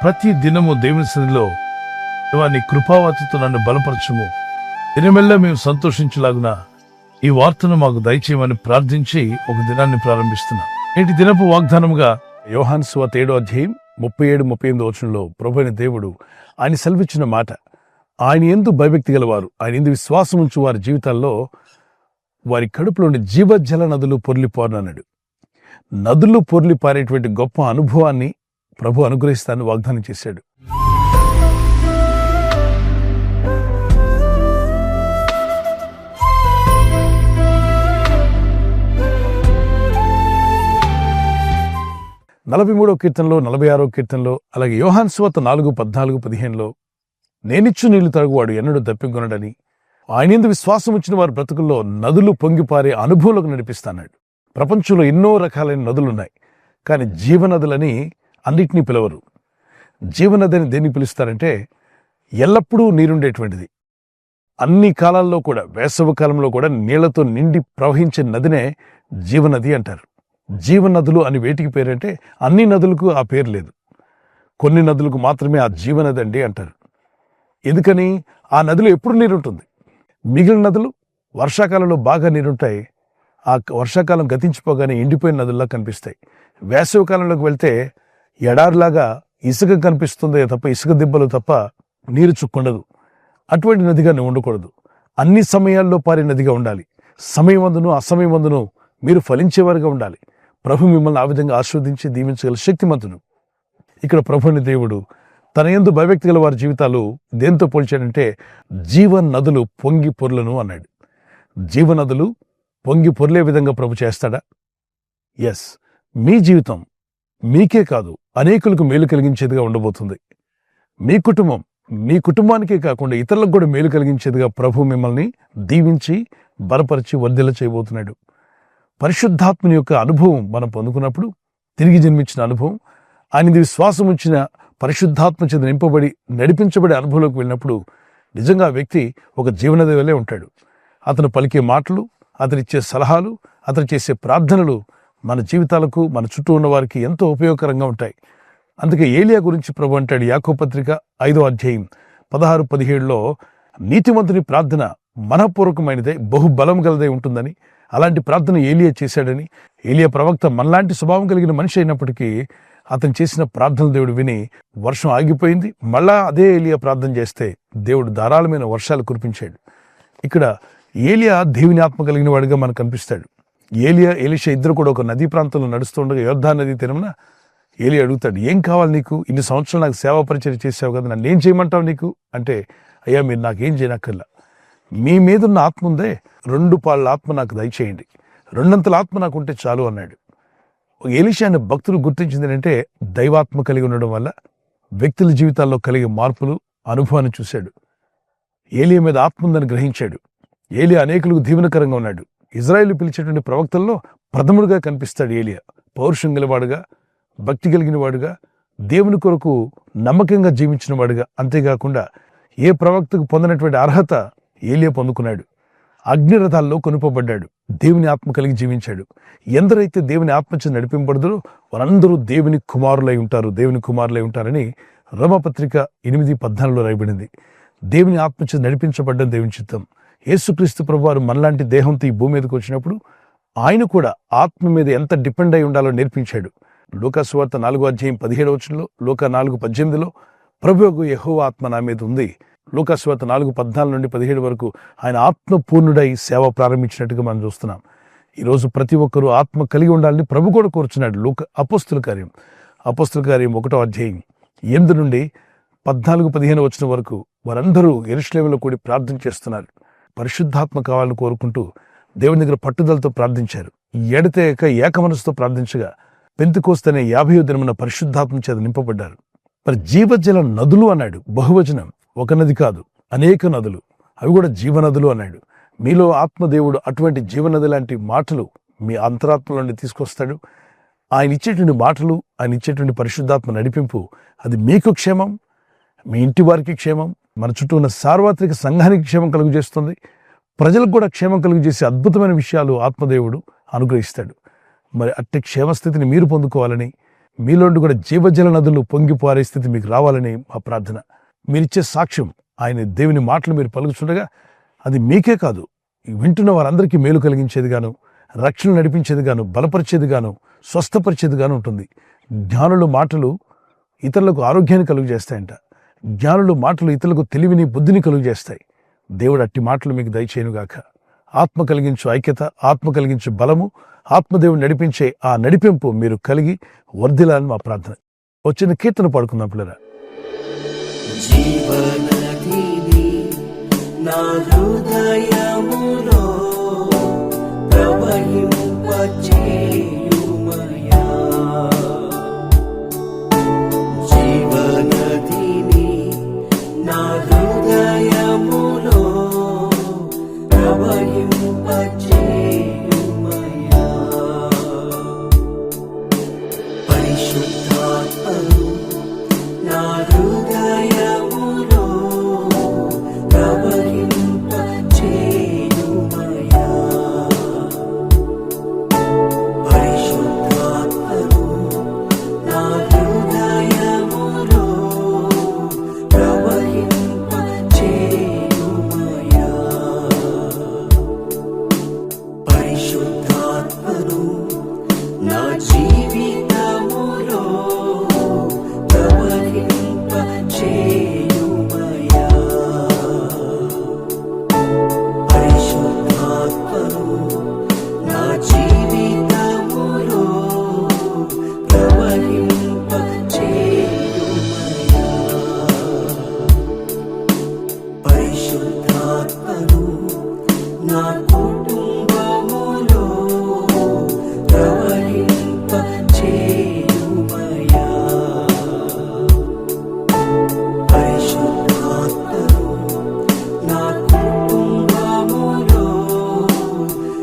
ప్రతి దినము దేవుని సన్నిధిలో దేవా నీ కృపావతితో నన్ను బలపరచుము, దినమెల్లా మేము సంతోషించలాగున ఈ వార్తను మాకు దయచేయమని ప్రార్థించి ఒక దినాన్ని ప్రారంభిస్తున్నాం. నేటి దినపు వాగ్దానముగా యోహాను సువార్త 7వ అధ్యాయం 37-38 వచనంలో ప్రభువైన దేవుడు ఆయన సెలవిచ్చిన మాట, ఆయన యందు భయభక్తి గలవారు, ఆయన యందు విశ్వాసం ఉంచు వారి జీవితాల్లో వారి కడుపులోని జీవజల నదులు పొర్లిపోరనన్నాడు. నదులు పొర్లి పారేటువంటి గొప్ప అనుభవాన్ని ప్రభు అనుగ్రహిస్తానని వాగ్దానం చేశాడు. నలభై 43వ కీర్తనలో, 46వ కీర్తనలో, అలాగే యోహాను సువార్త 4:14-15లో నేనిచ్చు నీళ్లు తాగువాడు ఎన్నడూ దప్పికొనడని, ఆయన యందు విశ్వాసం ఉంచిన వారి బ్రతుకుల్లో నదులు పొంగిపారే అనుభవంలోకి నడిపిస్తాడు. ప్రపంచంలో ఎన్నో రకాలైన నదులున్నాయి, కానీ జీవనదులని అన్నిటినీ పిలవరు. జీవనది అని దేన్ని పిలుస్తారంటే ఎల్లప్పుడూ నీరుండేటువంటిది. అన్ని కాలాల్లో కూడా, వేసవి కాలంలో కూడా నీళ్లతో నిండి ప్రవహించే నదినే జీవనది అంటారు. జీవనదులు అని వేటికి పేరంటే అన్ని నదులకు ఆ పేరు లేదు, కొన్ని నదులకు మాత్రమే ఆ జీవనది అండి అంటారు. ఎందుకని? ఆ నదిలో ఎప్పుడు నీరుంటుంది. మిగిలిన నదులు వర్షాకాలంలో బాగా నీరుంటాయి, ఆ వర్షాకాలం గతించిపోగానే ఎండిపోయిన నదుల్లా కనిపిస్తాయి. వేసవి కాలంలోకి వెళ్తే ఎడారిలాగా ఇసుక కనిపిస్తుందే తప్ప, ఇసుక దిబ్బలు తప్ప నీరు చుక్కుండదు. అటువంటి నదిగా నువ్వు ఉండకూడదు. అన్ని సమయాల్లో పారే నదిగా ఉండాలి. సమయమందును అసమయమందును మీరు ఫలించేవారుగా ఉండాలి. ప్రభు మిమ్మల్ని ఆ విధంగా ఆస్వాదించి దీవించగల శక్తిమంతుడు. ఇక్కడ ప్రభుని దేవుడు తన యందు భయభక్తి గల వారి జీవితాలు దేంతో పోల్చాడంటే జీవన్ నదులు పొంగి పొర్లను అన్నాడు. జీవనదులు పొంగి పొర్లే విధంగా ప్రభు చేస్తాడా? ఎస్. మీ జీవితం మీకే కాదు, అనేకులకు మేలు కలిగించేదిగా ఉండబోతుంది. మీ కుటుంబానికే కాకుండా ఇతరులకు కూడా మేలు కలిగించేదిగా ప్రభు మిమ్మల్ని దీవించి బలపరిచి వర్ధిల్ల చేయబోతున్నాడు. పరిశుద్ధాత్మని యొక్క అనుభవం మనం పొందుకున్నప్పుడు, తిరిగి జన్మించిన అనుభవం, ఆయన విశ్వాసం ఉంచిన పరిశుద్ధాత్మ చేత నింపబడి నడిపించబడే అనుభవంలోకి వెళ్ళినప్పుడు నిజంగా ఆ వ్యక్తి ఒక జీవనది వలె ఉంటాడు. అతను పలికే మాటలు, అతనిచ్చే సలహాలు, అతను చేసే ప్రార్థనలు మన జీవితాలకు, మన చుట్టూ ఉన్న వారికి ఎంతో ఉపయోగకరంగా ఉంటాయి. అందుకే ఏలియా గురించి ప్రభు అంటాడు యాకోబు పత్రిక 5వ అధ్యాయం 16-17లో, నీతిమంతుని ప్రార్థన మనఃపూర్వకమైనదే, బహుబలం గలదై ఉంటుందని, అలాంటి ప్రార్థన ఏలియా చేశాడని, ఏలియా ప్రవక్త మనలాంటి స్వభావం కలిగిన మనిషి అయినప్పటికీ అతను చేసిన ప్రార్థనలు దేవుడు విని వర్షం ఆగిపోయింది. మళ్ళా అదే ఏలియా ప్రార్థన చేస్తే దేవుడు ధారాళమైన వర్షాలు కురిపించాడు. ఇక్కడ ఏలియా దేవుని ఆత్మ కలిగిన వాడిగా మనకు కనిపిస్తాడు. ఏలియా, ఎలీషా ఇద్దరు కూడా ఒక నదీ ప్రాంతంలో నడుస్తుండగా యోర్దాను నదీ తీరమున ఏలియా అడుగుతాడు, ఏం కావాలి నీకు? ఇన్ని సంవత్సరాలు నాకు సేవా పరిచయం చేసావు కదా, నన్ను ఏం చేయమంటావు నీకు అంటే, అయ్యా మీరు నాకేం చేయనక్కర్లా, మీ మీదున్న ఆత్మ ఉందే, 2 పాళ్ళ ఆత్మ నాకు దయచేయండి, 2 ఆత్మ నాకు ఉంటే చాలు అన్నాడు. ఎలీషా అనే భక్తులు గుర్తించింది ఏంటంటే దైవాత్మ కలిగి ఉండడం వల్ల వ్యక్తుల జీవితాల్లో కలిగే మార్పులు, అనుభవాన్ని చూశాడు. ఏలియా మీద ఆత్మ ఉందని గ్రహించాడు. ఏలియా అనేకులకు దీవెనకరంగా ఉన్నాడు. ఇజ్రాయేలు పిలిచేటువంటి ప్రవక్తల్లో ప్రథముడుగా కనిపిస్తాడు ఏలియా. పౌరుషం గలవాడుగా, భక్తి కలిగిన వాడుగా, దేవుని కొరకు నమ్మకంగా జీవించిన వాడుగా, అంతేకాకుండా ఏ ప్రవక్తకు పొందినటువంటి అర్హత ఏలియా పొందుకున్నాడు. అగ్నిరథాల్లో కొనుపబడ్డాడు. దేవుని ఆత్మ కలిగి జీవించాడు. ఎందరైతే దేవుని ఆత్మచే నడిపింపబడదో వారందరూ దేవుని కుమారులై ఉంటారని రోమపత్రిక 8:14లో రాయబడింది. దేవుని ఆత్మచే నడిపించబడ్డం దేవుని చిత్తం. యేసుక్రీస్తు ప్రభువారు మనలాంటి దేహంతో ఈ భూమి మీదకి వచ్చినప్పుడు ఆయన కూడా ఆత్మ మీద ఎంత డిపెండ్ అయి ఉండాలో నేర్పించాడు. లూకా సువార్త 4వ అధ్యాయం 17వ వచనంలో, లూకా 4:18లో ప్రభువు యెహోవా ఆత్మ నా మీద ఉంది. లూకా సువార్త 4:14-17 వరకు ఆయన ఆత్మపూర్ణుడై సేవ ప్రారంభించినట్టుగా మనం చూస్తున్నాం. ఈరోజు ప్రతి ఒక్కరూ ఆత్మ కలిగి ఉండాలని ప్రభు కూడా కోరుచున్నాడు. అపోస్తుల కార్యం 1వ అధ్యాయం 8-14-15 వచనం వరకు వారందరూ యెరూషలేములో కూడి ప్రార్థన చేస్తున్నారు. పరిశుద్ధాత్మ కావాలని కోరుకుంటూ దేవుని దగ్గర పట్టుదలతో ప్రార్థించారు. ఎడతెగక ఏక మనసుతో ప్రార్థించగా పెంతెకోస్తు అనే 50వ దినమున పరిశుద్ధాత్మ చేత నింపబడ్డారు. మరి జీవజల నదులు అన్నాడు, బహువచనం, ఒక నది కాదు, అనేక నదులు, అవి కూడా జీవనదులు అన్నాడు. మీలో ఆత్మదేవుడు అటువంటి జీవనది లాంటి మాటలు మీ అంతరాత్మలో నుండి తీసుకొస్తాడు. ఆయన ఇచ్చేటువంటి మాటలు, ఆయన ఇచ్చేటువంటి పరిశుద్ధాత్మ నడిపింపు, అది మీకు క్షేమం, మీ ఇంటి వారికి క్షేమం, మన చుట్టూ ఉన్న సార్వత్రిక సంఘానికి క్షేమం కలుగు చేస్తుంది. ప్రజలకు కూడా క్షేమం కలుగు చేసే అద్భుతమైన విషయాలు ఆత్మదేవుడు అనుగ్రహిస్తాడు. మరి అట్టి క్షేమస్థితిని మీరు పొందుకోవాలని, మీలోండి కూడా జీవజల నదులు పొంగిపోరే స్థితి మీకు రావాలని మా ప్రార్థన. మీరిచ్చే సాక్ష్యం, ఆయన దేవుని మాటలు మీరు పలుకుతుండగా అది మీకే కాదు, వింటున్న వారందరికీ మేలు కలిగించేది గాను, రక్షణ నడిపించేది గాను, బలపరిచేది గాను, స్వస్థపరిచేది గాను ఉంటుంది. జ్ఞానుల మాటలు ఇతరులకు ఆరోగ్యాన్ని కలుగు చేస్తాయంట. జ్ఞానుల మాటలు ఇతరులకు తెలివిని, బుద్ధిని కలుగు చేస్తాయి. దేవుడు అట్టి మాటలు మీకు దయచేయునుగాక. ఆత్మ కలిగించు ఐక్యత, ఆత్మ కలిగించు బలము, ఆత్మదేవుడు నడిపించే ఆ నడిపింపు మీరు కలిగి వర్ధిల్లాలని మా ప్రార్థన. వచ్చిన కీర్తన పాడుకుందాం పిల్లరా. జీవనదిని నా హృదయములో ప్రవహింపచేయుమయా. జీవనదిని నా హృదయములో ప్రవహింపచేయుమయా. పరిశుద్ధాత్మను నా హృదయములో ప్రవహింపచేయుమయా. పరిశుద్ధాత్మను నా హృదయములో ప్రవహింపచేయుమయా. పరిశుద్ధాత్మను నా జీవితములో ప్రవహింపచేయుమయా. పరిశుద్ధాత్మను నా జీవితములో ప్రవహింపచేయుమయా. పరిశుద్ధాత్మను నా కుటుంబములో ప్రవహింపచేయుమయా. పరిశుద్ధాత్మను నా కుటుంబములో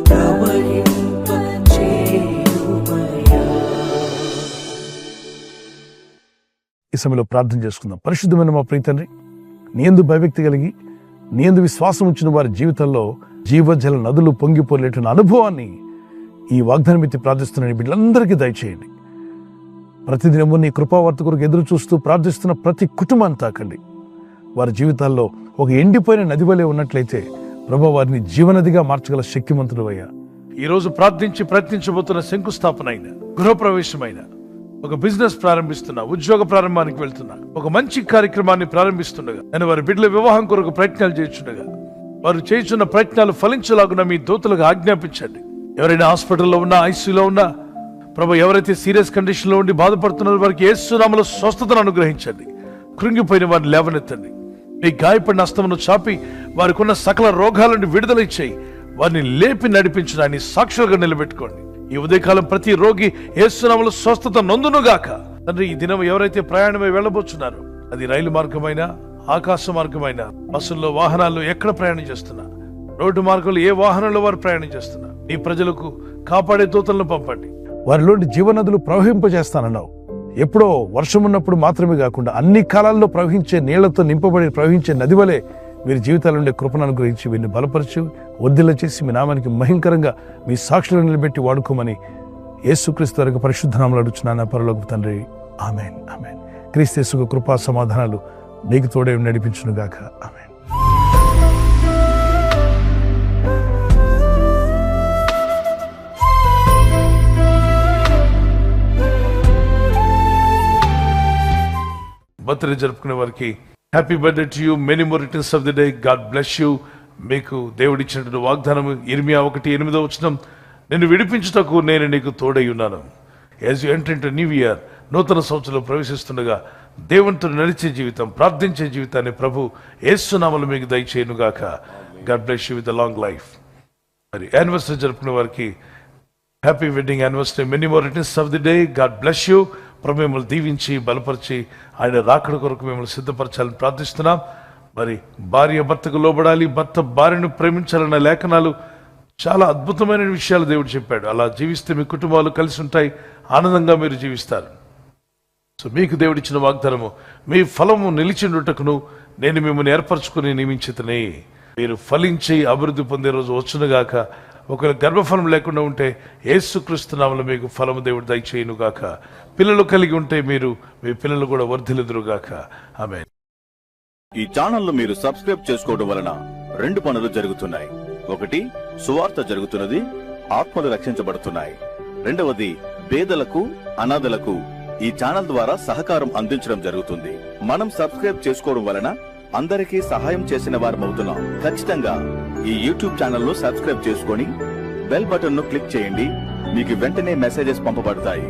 ప్రవహింపచేయుమయా. ఈ సమయంలో ప్రార్థన చేసుకుందాం. పరిశుద్ధమైన మా ప్రియ తండ్రి, నీ యందు భయభక్తి కలిగి నీ యందు విశ్వాసం ఉంచిన వారి జీవితంలో జీవజల నదులు పొంగిపోలేటున్న అనుభవాన్ని ఈ వాగ్దానం ఎత్తి ప్రార్థిస్తున్న బిడ్డలందరికీ దయచేయండి. ప్రతిదినము నీ కృపావార్త కొరకు ఎదురు చూస్తూ ప్రార్థిస్తున్న ప్రతి కుటుంబాన్ని తాకండి. వారి జీవితాల్లో ఒక ఎండిపోయిన నది వలె ఉన్నట్లయితే ప్రభు వారిని జీవనదిగా మార్చగల శక్తిమంతుడు అయ్యా. ఈ రోజు ప్రార్థించి ప్రయత్నించబోతున్న శంకుస్థాపన అయిన, గృహప్రవేశమైన, ఒక బిజినెస్ ప్రారంభిస్తున్నా, ఉద్యోగ ప్రారంభానికి వెళ్తున్నా, ఒక మంచి కార్యక్రమాన్ని ప్రారంభిస్తుండగా, నేను వారి బిడ్డల వివాహం కొరకు ప్రయత్నాలు చేస్తుండగా వారు చేస్తున్న ప్రయత్నాలు ఫలించలాగున మీ దూతలకు ఆజ్ఞాపించండి. ఎవరైనా హాస్పిటల్లో ఉన్నా, ఐసీయూలో ఉన్నా ప్రభు, ఎవరైతే సీరియస్ కండిషన్ లో ఉండి బాధపడుతున్నారో వారికి యేసు నామములో స్వస్థతను అనుగ్రహించండి. కృంగిపోయిన వారిని లేవనెత్తండి. మీ గాయపడిన హస్తమును చాపి వారికి ఉన్న సకల రోగాల నుండి విడుదల ఇచ్చేయి. వారిని లేపి నడిపించడాన్ని సాక్షులుగా నిలబెట్టుకోండి. ఈ ఉదయకాలం ప్రతి రోగి యేసు నామములో స్వస్థత నొందునుగాక. తండ్రి, ఈ దినం ఎవరైతే ప్రయాణమై వెళ్ళబోతున్నారో, అది రైలు మార్గమైనా, ఆకాశ మార్గమైనా, బస్సుల్లో, వాహనాల్లో ఎక్కడ ప్రయాణం చేస్తున్నా, రోడ్డు మార్గంలో ఏ వాహనంలో వారు ప్రయాణం చేస్తున్నా, నీ ప్రజలకు కాపాడే దూతలను పంపండి. వారిలోని జీవనదులు ప్రవహింపజేస్తానన్నావు. ఎప్పుడో వర్షం ఉన్నప్పుడు మాత్రమే కాకుండా అన్ని కాలాల్లో ప్రవహించే నీళ్లతో నింపబడి ప్రవహించే నది వలె వీరి జీవితాల నుండి కృపను అనుగ్రహించి వీరిని బలపరిచి వర్ధిల్ల చేసి మీ నామానికి మహింకరంగా మీ సాక్షులను నిలబెట్టి వాడుకోమని యేసుక్రీస్తు వారి పరిశుద్ధ నామములో అడుగుచున్నాను పరలోకపు తండ్రి. ఆమేన్, ఆమేన్. క్రీస్తు యేసు కృపా సమాధానాలు నీకు తోడే నడిపించునుగాక. ఆమేన్. బర్త్డే జరుపుకునే వారికి happy birthday to you, many more returns of the day. God bless you. మీకు దేవుడిచ్చినటువంటి వాగ్దానం ఇర్మియా 1:8 నిన్ను విడిపించుటకు నేను నీకు తోడై ఉన్నాను. As you enter into new year, నూతన సంవత్సరంలో ప్రవేశిస్తుండగా దేవునితో నడిచే జీవితం, ప్రార్థించే జీవితాన్ని ప్రభు యేసు నామములో మీకు దయచేయునుగాక. God bless you with the long life. మరి యానివర్సరీ జరుపుకునే వారికి happy wedding anniversary, many more returns of the day. God bless you. ప్రభు మిమ్మల్ని దీవించి బలపరిచి ఆయన రాకడ కొరకు మిమ్మల్ని సిద్ధపరచాలని ప్రార్థిస్తున్నాం. మరి భార్య భర్తకు లోబడాలి, భర్త భార్యను ప్రేమించాలన్న లేఖనాలు చాలా అద్భుతమైన విషయాలు దేవుడు చెప్పాడు. అలా జీవిస్తే మీ కుటుంబాలు కలిసి ఉంటాయి, ఆనందంగా మీరు జీవిస్తారు. సో మీకు దేవుడిచ్చిన వాగ్దానము, మీ ఫలము నిలిచిండుటకును నేను మిమ్మల్ని ఏర్పరచుకుని నియమించితనే. మీరు ఫలించి అభివృద్ధి పొందే రోజు వచ్చునుగాక. ఒకవేళ గర్భఫలం లేకుండా ఉంటే యేసుక్రీస్తు నామములో మీకు ఫలము దేవుడు దయచేయును గాక. పిల్లలు కలిగి ఉంటే మీరు మీ పిల్లలు కూడా వర్ధిల్లుదురు గాక. ఆమేన్. ఈ ఛానల్ మీరు సబ్స్క్రైబ్ చేసుకోవడం వలన 2 పనులు జరుగుతున్నాయి. ఒకటి, సువార్త జరుగుతున్నది, ఆత్మలు రక్షించబడుతున్నాయి. రెండవది, పేదలకు అనాథలకు ఈ ఛానల్ ద్వారా సహకారం అందించడం జరుగుతుంది. మనం సబ్స్క్రైబ్ చేసుకోవడం వలన అందరికీ సహాయం చేసిన వారమవుతున్నాం. ఖచ్చితంగా ఈ యూట్యూబ్ ఛానల్ ను సబ్స్క్రైబ్ చేసుకొని బెల్ బటన్ ను క్లిక్ చేయండి. మీకు వెంటనే మెసేజెస్ పంపబడతాయి.